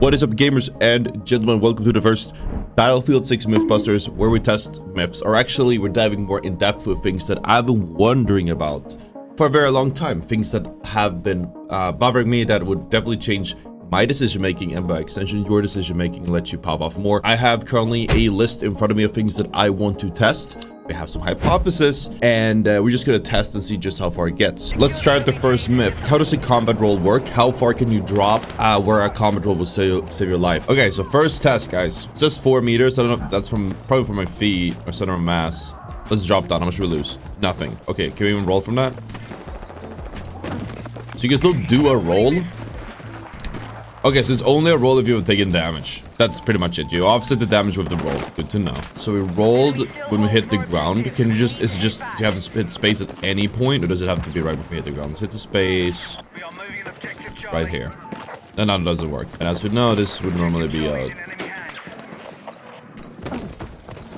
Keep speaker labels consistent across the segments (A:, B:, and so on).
A: What is up, gamers and gentlemen? Welcome to the first Battlefield 6 Mythbusters, where we test myths, or actually we're diving more in depth with things that I've been wondering about for a very long time. Things that have been bothering me that would definitely change my decision making, and by extension your decision making, and let you pop off more. I have currently a list in front of me of things that I want to test. We have some hypotheses, and we're just gonna test and see just how far it gets. Let's try out the first myth. How does a combat roll work? How far can you drop where a combat roll will save your life? Okay, so first test, guys. It says 4 meters. I don't know if that's probably from my feet or center of mass. Let's drop down. How much do we lose? Nothing. Okay, can we even roll from that? So you can still do a roll. Okay, so it's only a roll if you have taken damage. That's pretty much it. You offset the damage with the roll. Good to know. So we rolled when we hit the ground. Can you just, is it just, do you have to hit space at any point, or does it have to be right before you hit the ground? Let's hit the space right here. And now it doesn't work. And as we know, this would normally be a...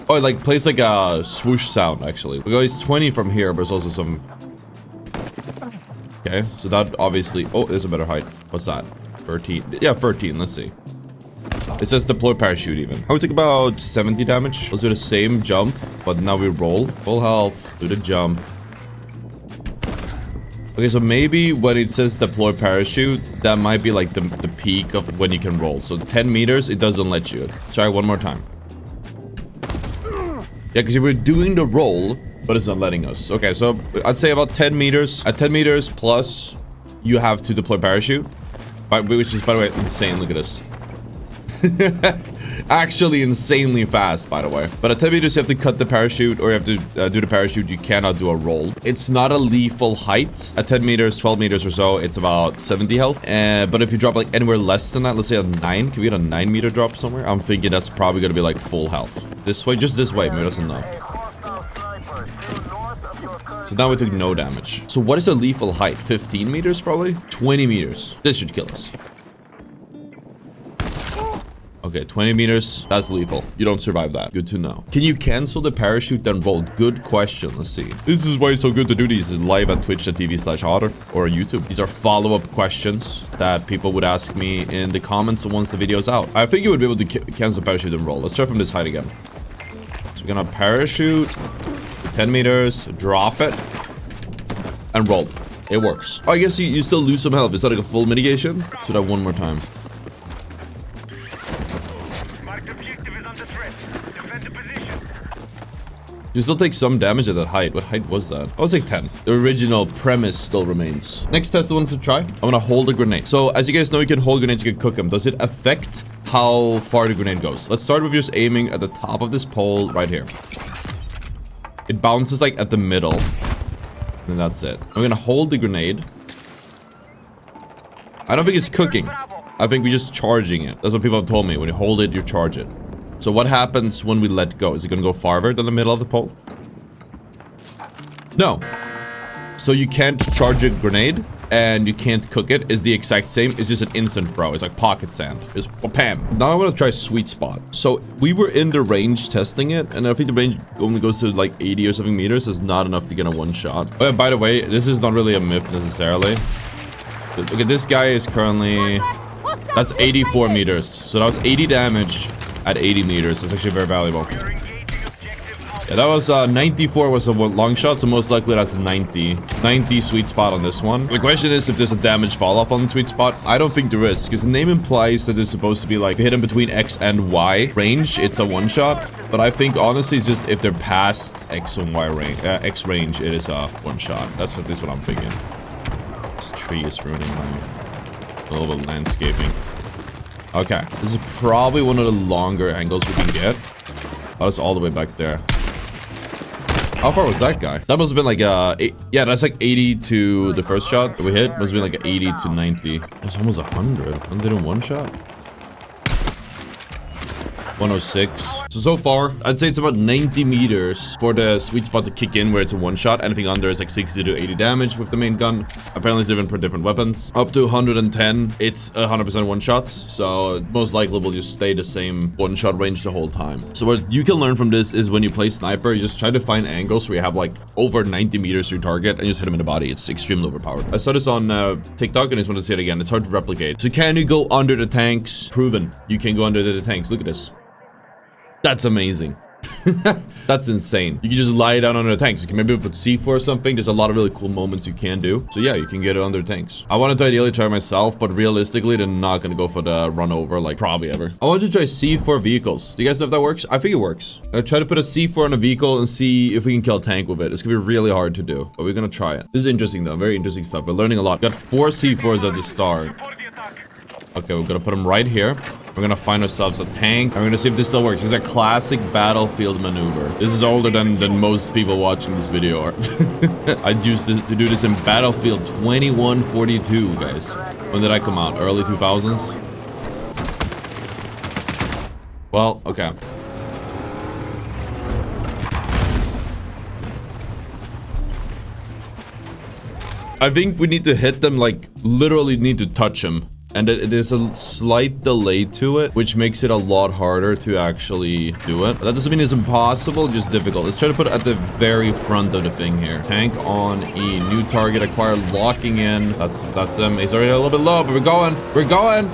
A: Oh, it like plays like a swoosh sound, actually. We go, it's 20 from here, but there's also some... Okay, so that obviously... Oh, there's a better height. What's that? 13. Yeah, 13. Let's see. It says deploy parachute even. I would take about 70 damage. Let's do the same jump, but now we roll. Full health. Do the jump. Okay, so maybe when it says deploy parachute, that might be like the peak of when you can roll. So 10 meters, it doesn't let you. Let's try one more time. Yeah, because we're doing the roll, but it's not letting us. Okay, so I'd say about 10 meters. At 10 meters plus, you have to deploy parachute. Which is, by the way, insane. Look at this. Actually insanely fast, by the way. But at 10 meters, you have to cut the parachute, or you have to do the parachute. You cannot do a roll. It's not a lethal height. At 10 meters, 12 meters or so, it's about 70 health. But if you drop like anywhere less than that, let's say a 9, can we get a 9 meter drop somewhere? I'm thinking that's probably going to be like full health. This way, just this way, maybe that's enough. So now we took no damage. So what is a lethal height? 15 meters probably? 20 meters. This should kill us. Okay, 20 meters. That's lethal. You don't survive that. Good to know. Can you cancel the parachute then roll? Good question. Let's see. This is why it's so good to do these live at twitch.tv/Ottr or YouTube. These are follow-up questions that people would ask me in the comments once the video's out. I think you would be able to cancel the parachute and roll. Let's start from this height again. So we're gonna parachute. 10 meters, drop it, and roll. It works. Oh, I guess you still lose some health. Is that like a full mitigation? Let's do that one more time. You still take some damage at that height. What height was that? I was like 10. The original premise still remains. Next test I want to try. I'm gonna hold a grenade. So as you guys know, you can hold grenades, you can cook them. Does it affect how far the grenade goes? Let's start with just aiming at the top of this pole right here. It bounces like at the middle. And that's it. I'm gonna hold the grenade. I don't think it's cooking. I think we're just charging it. That's what people have told me. When you hold it, you charge it. So what happens when we let go? Is it gonna go farther than the middle of the pole? No. So you can't charge a grenade and you can't cook it. It's the exact same. It's just an instant throw. It's like pocket sand. It's bam. Now I want to try sweet spot. So we were in the range testing it, and I think the range only goes to like 80 or something meters. It's not enough to get a one shot. Oh, yeah, by the way, this is not really a myth necessarily. Look at this guy is currently... That's 84 meters. So that was 80 damage at 80 meters. That's actually very valuable. Yeah, that was 94 was a long shot, so most likely that's 90 sweet spot on this one. The question is if there's a damage fall off on the sweet spot. I don't think there is, because the name implies that there's supposed to be like hidden between X and Y range, it's a one shot. But I think honestly it's just if they're past X and Y range, X range, it is a one shot. That's at least what I'm thinking. This tree is ruining a little bit of landscaping. Okay, this is probably one of the longer angles we can get. Oh, it's all the way back there. How far was that guy? That must have been like yeah, that's like 80 to the first shot that we hit. Must have been like 80 to 90. That's almost 100. And they did one shot. 106. So far, I'd say it's about 90 meters for the sweet spot to kick in where it's a one-shot. Anything under is like 60 to 80 damage with the main gun. Apparently it's different for different weapons. Up to 110, it's 100% one-shots. So most likely will just stay the same one-shot range the whole time. So what you can learn from this is when you play sniper, you just try to find angles where you have like over 90 meters to your target and just hit him in the body. It's extremely overpowered. I saw this on TikTok and I just want to see it again. It's hard to replicate. So can you go under the tanks? Proven. You can go under the tanks. Look at this. That's amazing. That's insane. You can just lie down under the tanks. You can maybe put C4 or something. There's a lot of really cool moments you can do. So yeah, you can get it under tanks. I wanted to ideally try myself, but realistically, they're not going to go for the run over like probably ever. I wanted to try C4 vehicles. Do you guys know if that works? I think it works. I'll try to put a C4 on a vehicle and see if we can kill a tank with it. It's going to be really hard to do, but we're going to try it. This is interesting though. Very interesting stuff. We're learning a lot. We got 4 C4s at the start. Okay, we're going to put them right here. We're gonna find ourselves a tank. And we're gonna see if this still works. This is a classic battlefield maneuver. This is older than most people watching this video are. I used to do this in Battlefield 2142, guys. When did I come out? Early 2000s? Well, okay. I think we need to hit them, like, literally need to touch them. And there's a slight delay to it, which makes it a lot harder to actually do it. That doesn't mean it's impossible, just difficult. Let's try to put it at the very front of the thing here. Tank on E. New target acquired. Locking in. That's him. He's already a little bit low, but we're going. We're going.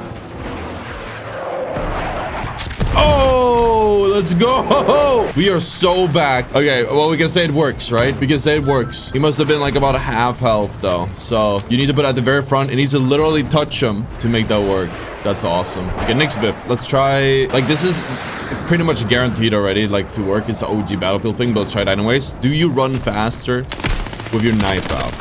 A: Oh, let's go. We are so back. Okay, well, we can say it works, right? We can say it works. He must have been like about half health, though. So you need to put it at the very front. It needs to literally touch him to make that work. That's awesome. Okay, next biff. Let's try... Like, this is pretty much guaranteed already, like, to work. It's an OG Battlefield thing, but let's try it anyways. Do you run faster with your knife out?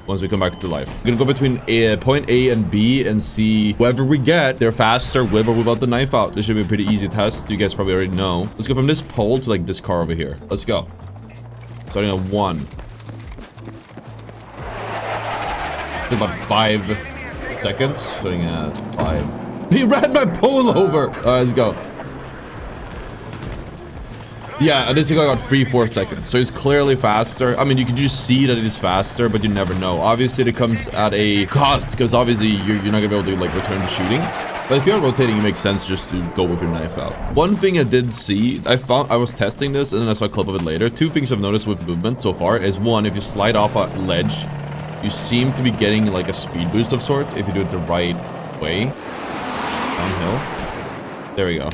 A: Once we come back to life. We're gonna go between point A and B and see whoever we get, they're faster with or without the knife out. This should be a pretty easy test. You guys probably already know. Let's go from this pole to like this car over here. Let's go. Starting at 1. To about 5 seconds. Starting at 5. He ran my pole over. All right, let's go. Yeah, this guy got 3-4 seconds, so he's clearly faster. I mean, you can just see that it is faster, but you never know. Obviously, it comes at a cost, because obviously you're not gonna be able to like return to shooting. But if you're rotating, it makes sense just to go with your knife out. One thing I did see, I was testing this, and then I saw a clip of it later. 2 things I've noticed with movement so far is 1, if you slide off a ledge, you seem to be getting like a speed boost of sort if you do it the right way. Downhill. There we go.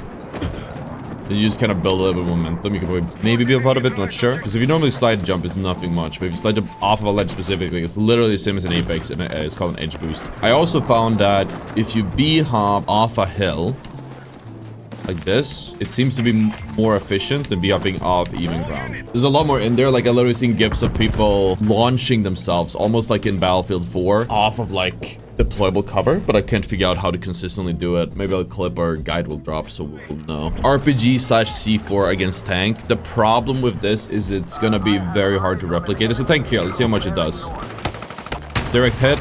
A: Then you just kind of build a little bit of momentum. You can probably maybe be a part of it, not sure. Because if you normally slide jump, it's nothing much. But if you slide jump off of a ledge specifically, it's literally the same as an Apex, and it's called an edge boost. I also found that if you B-hop off a hill, like this, it seems to be more efficient than B-hopping off even ground. There's a lot more in there. Like, I literally seen gifs of people launching themselves, almost like in Battlefield 4, off of, like, deployable cover, but I can't figure out how to consistently do it. Maybe a clip or a guide will drop, so we'll know. RPG/C4 against tank. The problem with this is it's gonna be very hard to replicate. It's a tank here. Let's see how much it does. Direct hit.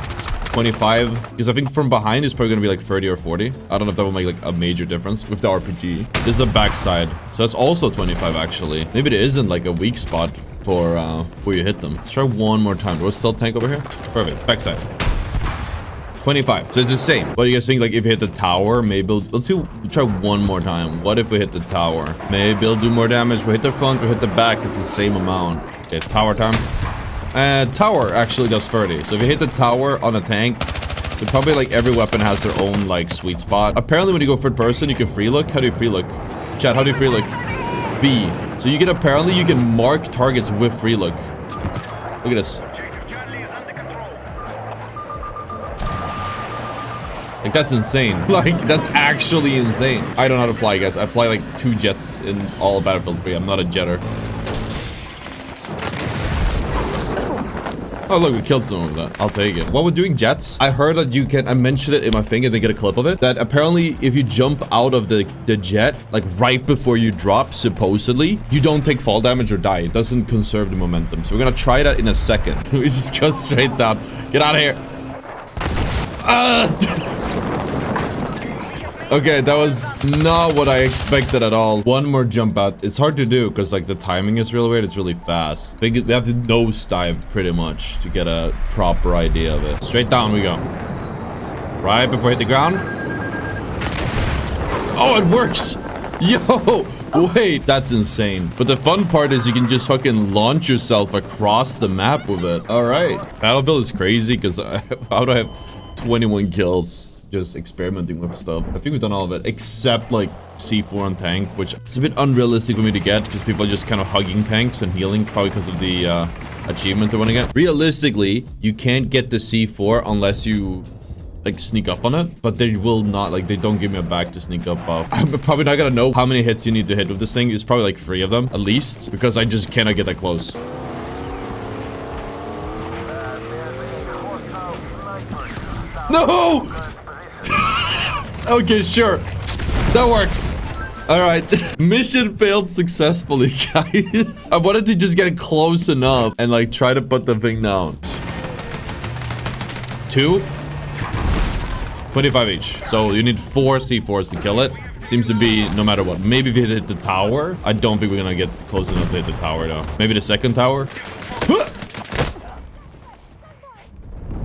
A: 25, because I think from behind is probably gonna be like 30 or 40. I don't know if that will make like a major difference with the RPG. This is a backside, so that's also 25 actually. Maybe it isn't like a weak spot for where you hit them. Let's try one more time. Do we still tank over here? Perfect. Backside. 25. So it's the same. What do you guys think? Like if you hit the tower, maybe let's try one more time. What if we hit the tower? Maybe it'll do more damage. We hit the front, we hit the back. It's the same amount. Okay, tower time. Tower actually does 30. So if you hit the tower on a tank, then probably like every weapon has their own like sweet spot. Apparently when you go third person, you can free look. How do you free look? Chat, how do you free look? B. So you can apparently you can mark targets with free look. Look at this. Like that's insane. Like that's actually insane. I don't know how to fly, guys. I fly like 2 jets in all of Battlefield 3. I'm not a jetter. Oh, look, we killed some of that. I'll take it. While we're doing jets, I heard that you can... I mentioned it in my thing and then get a clip of it. That apparently, if you jump out of the jet, like right before you drop, supposedly, you don't take fall damage or die. It doesn't conserve the momentum. So we're gonna try that in a second. We just go straight down. Get out of here. Okay, that was not what I expected at all. One more jump out. It's hard to do because like the timing is really weird. It's really fast. We have to nosedive pretty much to get a proper idea of it. Straight down we go. Right before I hit the ground. Oh, it works. Yo, wait, that's insane. But the fun part is you can just fucking launch yourself across the map with it. All right. Battlefield is crazy because how do I have 21 kills just experimenting with stuff? I think we've done all of it except like C4 on tank, which it's a bit unrealistic for me to get because people are just kind of hugging tanks and healing probably because of the achievement they want to get. Realistically, you can't get the C4 unless you like sneak up on it, but they will not, like, they don't give me a back to sneak up off. I'm probably not gonna know how many hits you need to hit with this thing. It's probably like 3 of them at least, because I just cannot get that close. No. Okay, sure, that works. All right. Mission failed successfully, guys. I wanted to just get close enough and like try to put the thing down. 2 25 each. So you need 4 C4s to kill it. Seems to be no matter what. Maybe if you hit the tower. I don't think we're gonna get close enough to hit the tower though. Maybe the second tower.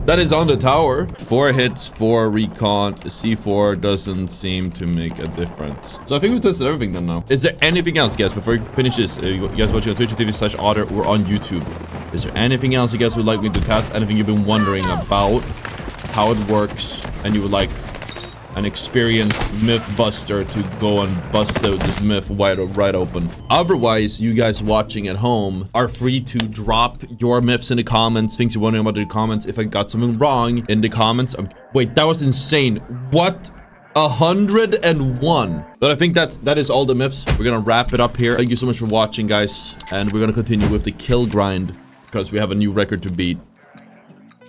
A: That is on the tower. 4 hits, 4 recon. The C4 doesn't seem to make a difference. So I think we tested everything then now. Is there anything else, guys, before we finish this? You guys watching on twitch.tv/Ottr or on YouTube. Is there anything else you guys would like me to test? Anything you've been wondering about? How it works, and you would like an experienced Mythbuster to go and bust out this myth right open. Otherwise, you guys watching at home are free to drop your myths in the comments, things you're wondering about in the comments. If I got something wrong in the comments, wait, that was insane. What? 101. But I think that is all the myths. We're gonna wrap it up here. Thank you so much for watching, guys, and we're gonna continue with the kill grind because we have a new record to beat.